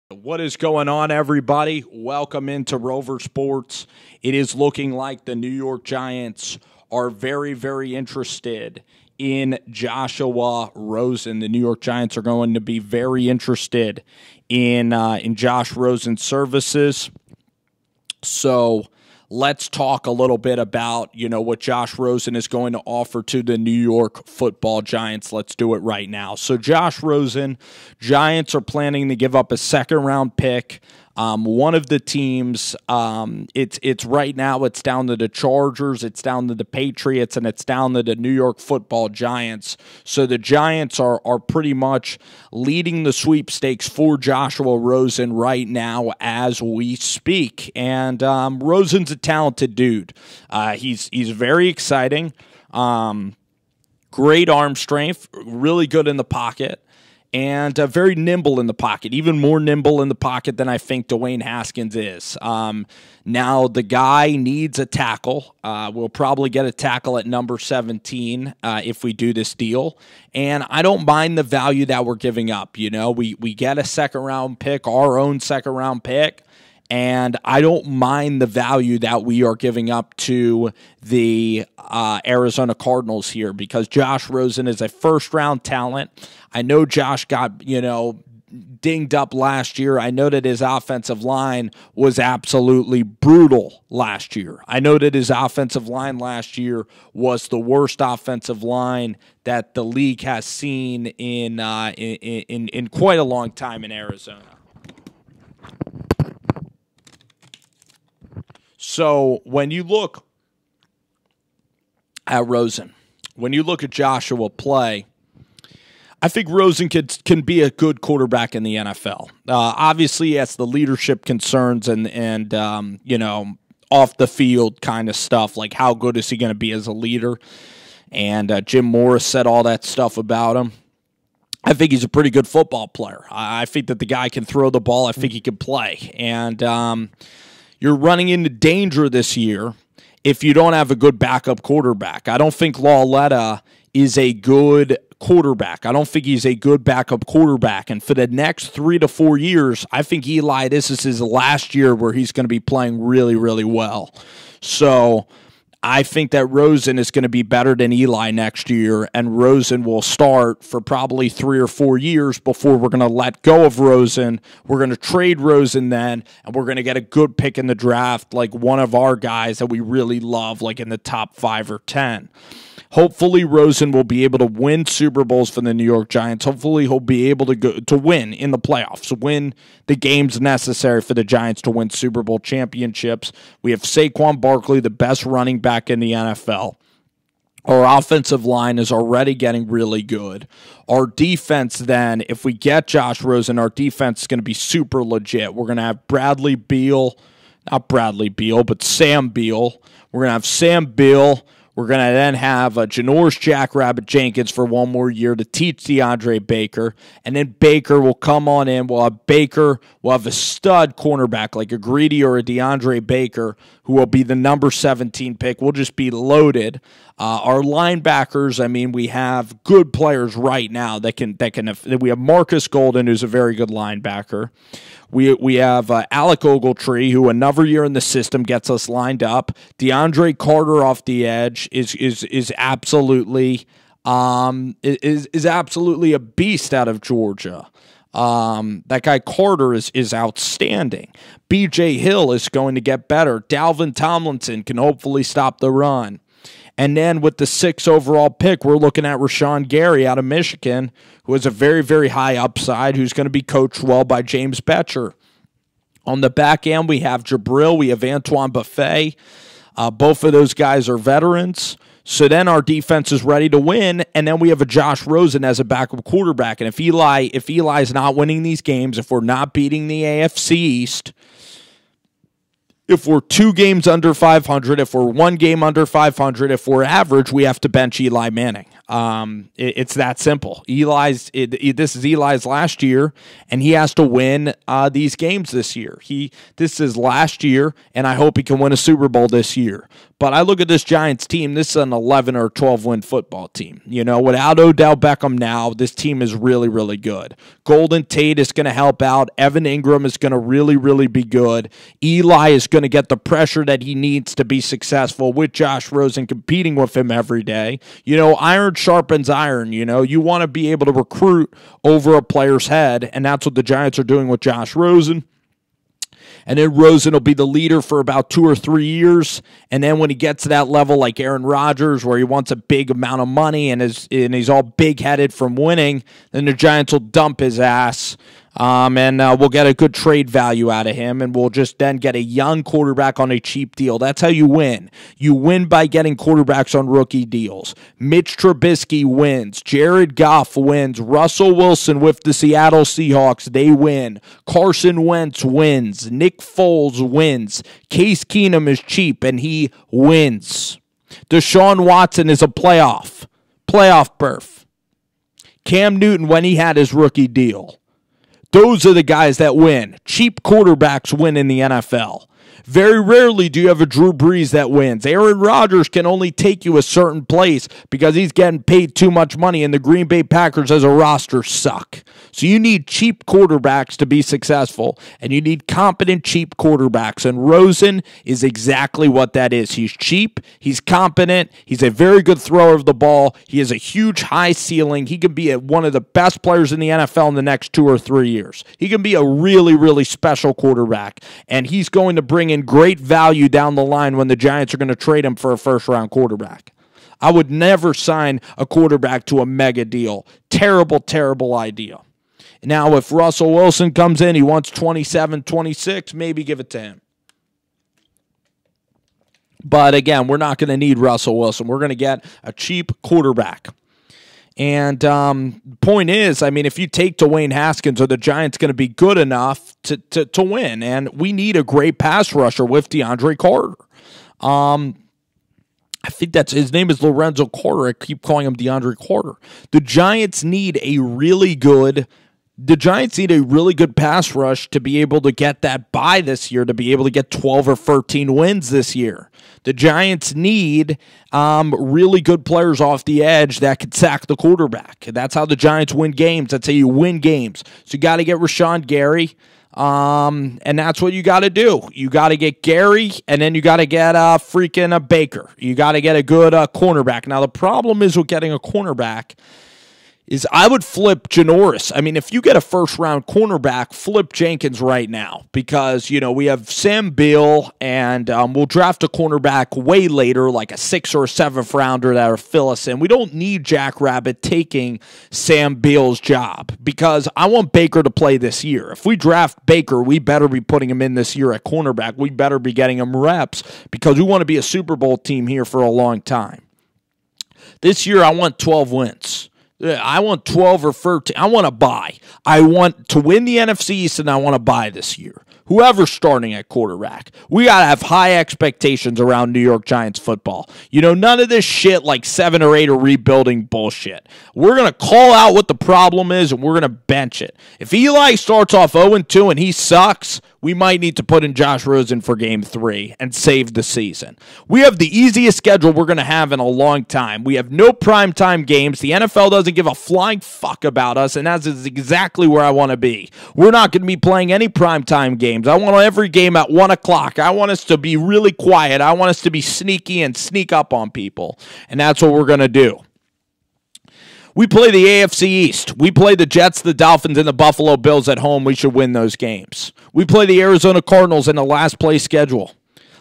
What is going on, everybody? Welcome into Rover Sports. It is looking like the New York Giants are very, very interested in Joshua Rosen. The New York Giants are going to be very interested in Josh Rosen's services. So let's talk a little bit about, what Josh Rosen is going to offer to the New York Football Giants. Let's do it right now. So Josh Rosen, Giants are planning to give up a second-round pick. One of the teams, it's right now, it's down to the Chargers, it's down to the Patriots, and it's down to the New York Football Giants. So the Giants are pretty much leading the sweepstakes for Joshua Rosen right now as we speak. And Rosen's a talented dude. He's very exciting. Great arm strength, really good in the pocket. And very nimble in the pocket, even more nimble in the pocket than I think Dwayne Haskins is. Now, the guy needs a tackle. We'll probably get a tackle at number 17 if we do this deal. And I don't mind the value that we're giving up. We get a second-round pick, our own second-round pick. And I don't mind the value that we are giving up to the Arizona Cardinals here because Josh Rosen is a first-round talent. I know Josh got, dinged up last year. I know that his offensive line was absolutely brutal last year. I know that his offensive line last year was the worst offensive line that the league has seen in quite a long time in Arizona. So when you look at Rosen, when you look at Joshua play, I think Rosen can be a good quarterback in the NFL. Obviously, he has the leadership concerns and off the field kind of stuff, like how good is he going to be as a leader? And Jim Morris said all that stuff about him. I think he's a pretty good football player. I think that the guy can throw the ball. I think he can play. And you're running into danger this year if you don't have a good backup quarterback. I don't think Lauletta is a good quarterback. I don't think he's a good backup quarterback. And for the next 3 to 4 years, I think Eli, this is his last year where he's going to be playing really, really well. So I think that Rosen is going to be better than Eli next year, and Rosen will start for probably 3 or 4 years before we're going to let go of Rosen. We're going to trade Rosen then, and we're going to get a good pick in the draft, like one of our guys that we really love, like in the top 5 or 10. Hopefully, Rosen will be able to win Super Bowls for the New York Giants. Hopefully, he'll be able to win in the playoffs, win the games necessary for the Giants to win Super Bowl championships. We have Saquon Barkley, the best running back in the NFL. Our offensive line is already getting really good. Our defense then, if we get Josh Rosen, our defense is going to be super legit. We're going to have Sam Beal. We're going to have Sam Beal. We're going to then have Janoris Jackrabbit Jenkins for one more year to teach DeAndre Baker. And then Baker will come on in. We'll have a stud cornerback like a Greedy or a DeAndre Baker who will be the number 17 pick. We'll just be loaded. Our linebackers, we have good players right now that we have Marcus Golden, who's a very good linebacker. We have Alec Ogletree, who another year in the system gets us lined up. DeAndre Carter off the edge is absolutely absolutely a beast out of Georgia. That guy Carter is outstanding. B.J. Hill is going to get better. Dalvin Tomlinson can hopefully stop the run. And then with the 6th overall pick, we're looking at Rashawn Gary out of Michigan, who has a very, very high upside, who's going to be coached well by James Bettcher. On the back end, we have Jabril, we have Antoine Buffet. Both of those guys are veterans. So then our defense is ready to win, and then we have a Josh Rosen as a backup quarterback. And if Eli's not winning these games, if we're not beating the AFC East, if we're 2 games under 500, if we're 1 game under 500, if we're average, we have to bench Eli Manning. It's that simple. This is Eli's last year, and he has to win these games this year. This is last year, and I hope he can win a Super Bowl this year. But I look at this Giants team. This is an 11 or 12 win football team. Without Odell Beckham now, this team is really, really good. Golden Tate is going to help out. Evan Ingram is going to really, really be good. Eli is going to get the pressure that he needs to be successful with Josh Rosen competing with him every day. Iron sharpens iron. You want to be able to recruit over a player's head, and that's what the Giants are doing with Josh Rosen. And then Rosen will be the leader for about 2 or 3 years. And then when he gets to that level like Aaron Rodgers, where he wants a big amount of money and he's all big-headed from winning, then the Giants will dump his ass. And we'll get a good trade value out of him, and we'll just then get a young quarterback on a cheap deal. That's how you win. You win by getting quarterbacks on rookie deals. Mitch Trubisky wins. Jared Goff wins. Russell Wilson with the Seattle Seahawks, they win. Carson Wentz wins. Nick Foles wins. Case Keenum is cheap, and he wins. Deshaun Watson is a playoff berth. Cam Newton when he had his rookie deal. Those are the guys that win. Cheap quarterbacks win in the NFL. Very rarely do you have a Drew Brees that wins. Aaron Rodgers can only take you a certain place because he's getting paid too much money, and the Green Bay Packers as a roster suck. So you need cheap quarterbacks to be successful, and you need competent, cheap quarterbacks, and Rosen is exactly what that is. He's cheap, he's competent, he's a very good thrower of the ball, he has a huge high ceiling, he can be one of the best players in the NFL in the next 2 or 3 years. He can be a really, really special quarterback, and he's going to bring in great value down the line when the Giants are going to trade him for a first-round quarterback. I would never sign a quarterback to a mega deal. Terrible, terrible idea. Now, if Russell Wilson comes in, he wants 27, 26, maybe give it to him. But again, we're not going to need Russell Wilson. We're going to get a cheap quarterback. And point is, if you take Dwayne Haskins, are the Giants going to be good enough to win? And we need a great pass rusher with DeAndre Carter. I think his name is Lorenzo Carter. I keep calling him DeAndre Carter. The Giants need a really good pass rush to be able to get that bye this year, to be able to get 12 or 13 wins this year. The Giants need really good players off the edge that could sack the quarterback. That's how the Giants win games. That's how you win games. So you got to get Rashawn Gary, and that's what you got to do. You got to get Gary, and then you got to get a Baker. You got to get a good cornerback. Now, the problem is with getting a cornerback is I would flip Janoris. If you get a first-round cornerback, flip Jenkins right now because, we have Sam Beal, and we'll draft a cornerback way later, like a 6th or 7th rounder that will fill us in. We don't need Jack Rabbit taking Sam Beal's job because I want Baker to play this year. If we draft Baker, we better be putting him in this year at cornerback. We better be getting him reps because we want to be a Super Bowl team here for a long time. This year, I want 12 wins. I want 12 or 13. I want to buy. I want to win the NFC East, and I want to buy this year. Whoever's starting at quarterback. We got to have high expectations around New York Giants football. None of this shit like 7 or 8 or rebuilding bullshit. We're going to call out what the problem is, and we're going to bench it. If Eli starts off 0-2 and he sucks, we might need to put in Josh Rosen for Game 3 and save the season. We have the easiest schedule we're going to have in a long time. We have no primetime games. The NFL doesn't give a flying fuck about us, and that is exactly where I want to be. We're not going to be playing any primetime games. I want every game at 1 o'clock. I want us to be really quiet. I want us to be sneaky and sneak up on people, and that's what we're going to do. We play the AFC East. We play the Jets, the Dolphins, and the Buffalo Bills at home. We should win those games. We play the Arizona Cardinals in the last place schedule.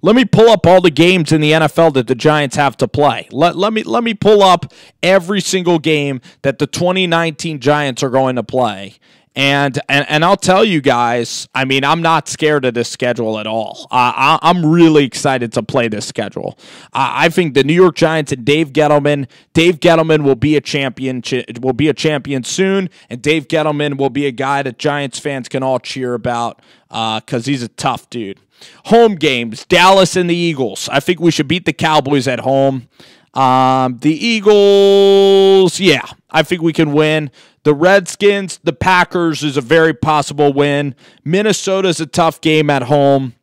Let me pull up all the games in the NFL that the Giants have to play. Let me pull up every single game that the 2019 Giants are going to play. And I'll tell you guys, I'm not scared of this schedule at all. I'm really excited to play this schedule. I think the New York Giants and Dave Gettleman will be a champion. Will be a champion soon, and Dave Gettleman will be a guy that Giants fans can all cheer about because he's a tough dude. Home games: Dallas and the Eagles. I think we should beat the Cowboys at home. The Eagles, yeah, I think we can win. The Redskins, the Packers is a very possible win. Minnesota's a tough game at home.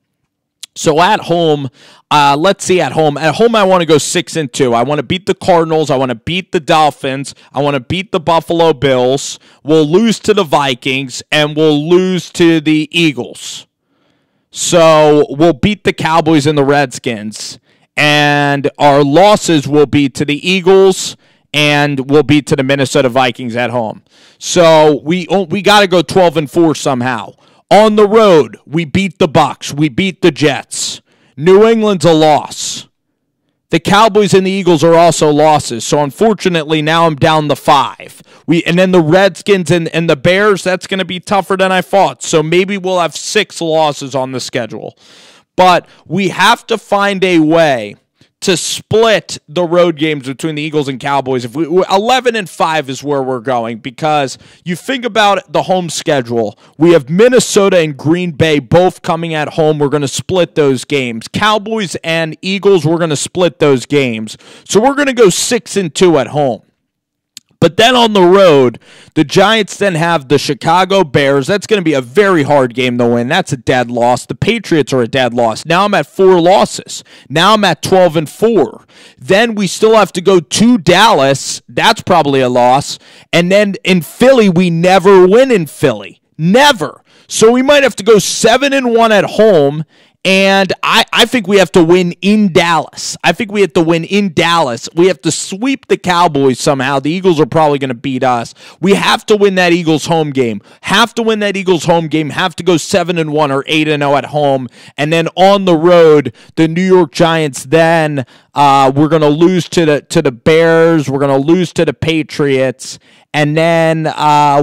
So at home, let's see at home. At home, I want to go 6-2. I want to beat the Cardinals. I want to beat the Dolphins. I want to beat the Buffalo Bills. We'll lose to the Vikings, and we'll lose to the Eagles. So we'll beat the Cowboys and the Redskins. And our losses will be to the Eagles, and we'll be to the Minnesota Vikings at home. So we got to go 12-4 somehow. On the road, we beat the Bucs. We beat the Jets. New England's a loss. The Cowboys and the Eagles are also losses. So unfortunately, now I'm down to 5. And then the Redskins and the Bears, that's going to be tougher than I thought. So maybe we'll have 6 losses on the schedule. But we have to find a way to split the road games between the Eagles and Cowboys. 11-5 is where we're going, because you think about the home schedule. We have Minnesota and Green Bay both coming at home. We're going to split those games. Cowboys and Eagles, we're going to split those games. So we're going to go 6-2 at home. But then on the road, the Giants then have the Chicago Bears. That's going to be a very hard game to win. That's a dead loss. The Patriots are a dead loss. Now I'm at 4 losses. Now I'm at 12-4. Then we still have to go to Dallas. That's probably a loss. And then in Philly, we never win in Philly. Never. So we might have to go 7-1 at home. And I think we have to win in Dallas. I think we have to win in Dallas. We have to sweep the Cowboys somehow. The Eagles are probably going to beat us. We have to win that Eagles home game. Have to win that Eagles home game. Have to go 7-1 or 8-0 at home. And then on the road, the New York Giants, then we're going to lose to the Bears. We're going to lose to the Patriots. And then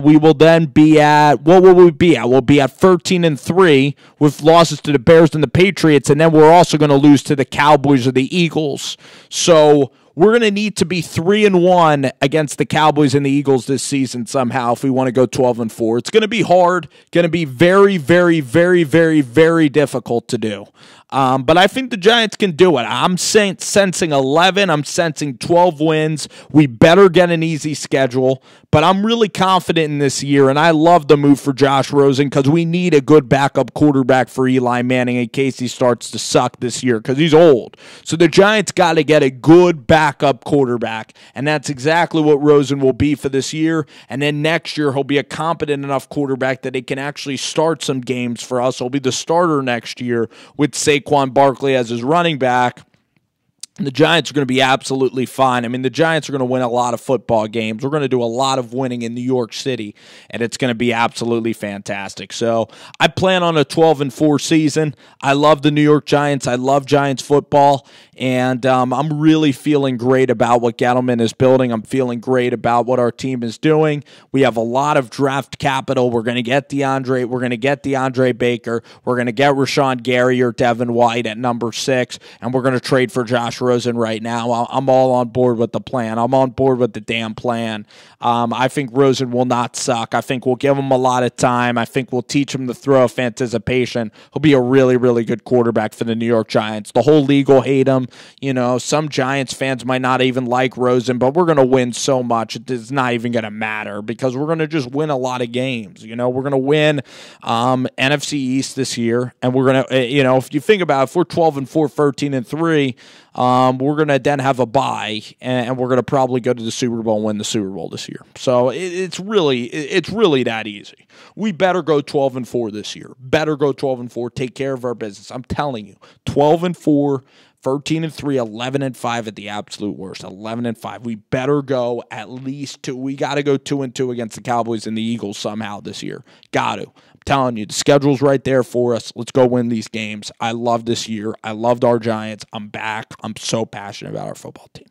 we will then be at, what will we be at? We'll be at 13-3 with losses to the Bears and the Patriots. And then we're also going to lose to the Cowboys or the Eagles. So we're going to need to be 3-1 against the Cowboys and the Eagles this season somehow if we want to go 12-4. It's going to be hard, going to be very, very, very, very, very difficult to do. But I think the Giants can do it. I'm sensing 11. I'm sensing 12 wins. We better get an easy schedule. But I'm really confident in this year, and I love the move for Josh Rosen because we need a good backup quarterback for Eli Manning in case he starts to suck this year because he's old. So the Giants got to get a good backup quarterback, and that's exactly what Rosen will be for this year. And then next year, he'll be a competent enough quarterback that he can actually start some games for us. He'll be the starter next year with Saquon Barkley as his running back. The Giants are going to be absolutely fine. I mean, the Giants are going to win a lot of football games. We're going to do a lot of winning in New York City, and it's going to be absolutely fantastic. So I plan on a 12-4 season. I love the New York Giants. I love Giants football, and I'm really feeling great about what Gettleman is building. I'm feeling great about what our team is doing. We have a lot of draft capital. We're going to get DeAndre. We're going to get DeAndre Baker. We're going to get Rashawn Gary or Devin White at number 6, and we're going to trade for Josh Rosen right now. I'm all on board with the plan. I'm on board with the damn plan. I think Rosen will not suck. I think we'll give him a lot of time. I think we'll teach him to throw with anticipation. He'll be a really, really good quarterback for the New York Giants. The whole league will hate him. You know, some Giants fans might not even like Rosen, but we're going to win so much it's not even going to matter because we're going to just win a lot of games. You know, we're going to win NFC East this year, and we're going to, if you think about it, if we're 12-4, 13-3, we're going to then have a bye, and we're going to probably go to the Super Bowl and win the Super Bowl this year. So it's really that easy. We better go 12-4 this year. Better go 12-4. Take care of our business. I'm telling you, 12-4. 13-3, 11-5 at the absolute worst. 11-5. We better go at least 2. We got to go 2-2 against the Cowboys and the Eagles somehow this year. Got to. I'm telling you, the schedule's right there for us. Let's go win these games. I love this year. I loved our Giants. I'm back. I'm so passionate about our football team.